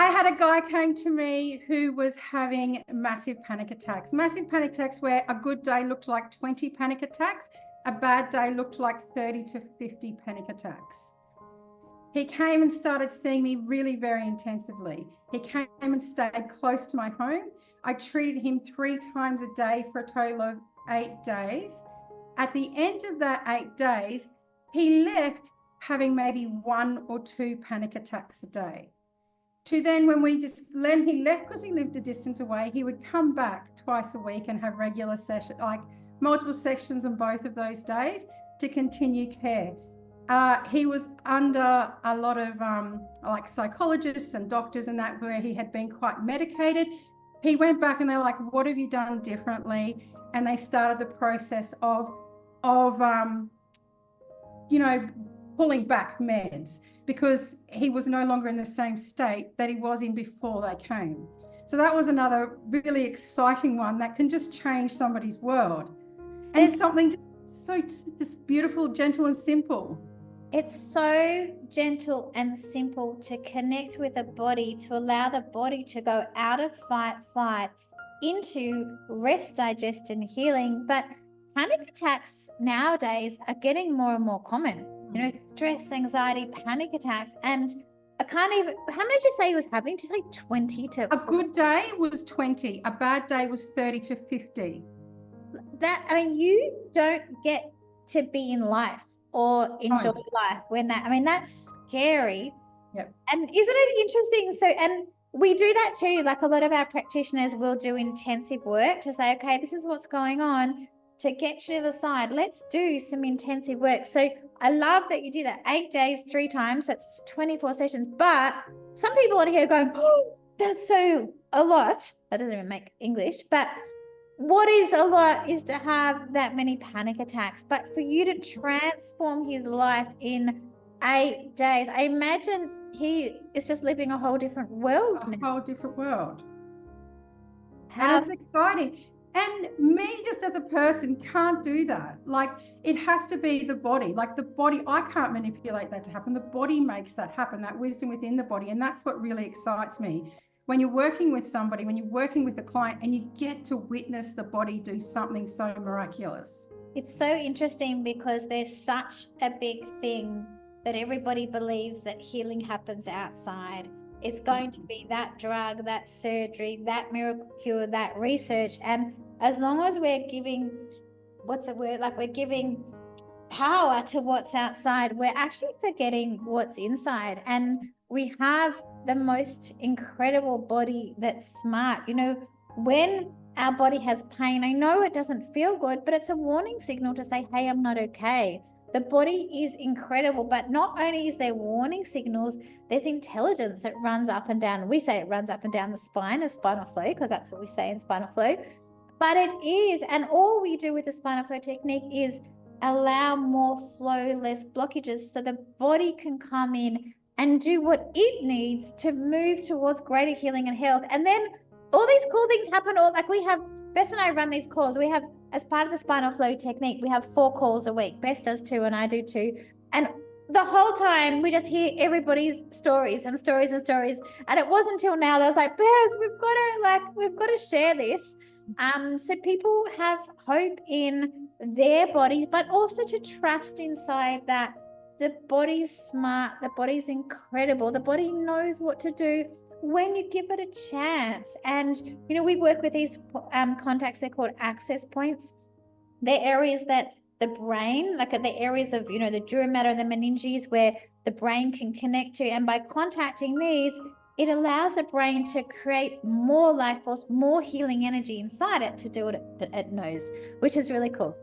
I had a guy came to me who was having massive panic attacks where a good day looked like 20 panic attacks. A bad day looked like 30 to 50 panic attacks. He came and started seeing me really very intensively. He came and stayed close to my home. I treated him 3 times a day for a total of 8 days. At the end of that 8 days, he left having maybe 1 or 2 panic attacks a day. To then when he left, because he lived a distance away, he would come back twice a week and have regular sessions, like multiple sessions on both of those days to continue care. He was under a lot of like psychologists and doctors and that, where he had been quite medicated. He went back and they're like, what have you done differently? And they started the process of pulling back meds, because he was no longer in the same state that he was in before they came. So that was another really exciting one that can just change somebody's world. And something just beautiful, gentle and simple. It's so gentle and simple to connect with the body, to allow the body to go out of fight, flight into rest, digest and healing. But panic attacks nowadays are getting more and more common. Stress, anxiety, panic attacks. And I can't even, how many did you say he was having? Did you say 20 to 40? A good day was 20. A bad day was 30 to 50. You don't get to be in life or enjoy life when that's scary. Yep. And isn't it interesting? So, and we do that too. Like a lot of our practitioners will do intensive work to say, okay, this is what's going on, to get you to the side. Let's do some intensive work. So I love that you do that. 8 days, 3 times, that's 24 sessions. But some people on here going, oh, that's so a lot. That doesn't even make English. But what is a lot is to have that many panic attacks. But for you to transform his life in 8 days, I imagine he is just living a whole different world now. A whole different world. And it's exciting. And me, just as a person, can't do that. Like, it has to be the body. Like, the body, I can't manipulate that to happen. The body makes that happen, that wisdom within the body. And that's what really excites me. When you're working with somebody, when you're working with a client, and you get to witness the body do something so miraculous. It's so interesting because there's such a big thing that everybody believes that healing happens outside. It's going to be that drug, that surgery, that miracle cure, that research. And as long as we're giving, we're giving power to what's outside, we're actually forgetting what's inside. And we have the most incredible body that's smart. When our body has pain, I know it doesn't feel good, but it's a warning signal to say, hey, I'm not okay. The body is incredible, but not only is there warning signals, there's intelligence that runs up and down. We say it runs up and down the spine as spinal flow, because that's what we say in spinal flow. But it is, and all we do with the spinal flow technique is allow more flow, less blockages, so the body can come in and do what it needs to move towards greater healing and health. And then all these cool things happen. Bess and I run these calls. We have, as part of the Spinal Flow technique, we have 4 calls a week. Bess does 2 and I do 2. And the whole time we just hear everybody's stories and stories and stories. And it wasn't until now that I was like, Bess, we've got to share this. So people have hope in their bodies, but also to trust inside that the body's smart, the body's incredible, the body knows what to do when you give it a chance. And we work with these contacts. They're called access points. They're areas that the brain, like the areas of the dura mater and the meninges, where the brain can connect to. And by contacting these, it allows the brain to create more life force, more healing energy inside it to do what it knows, which is really cool.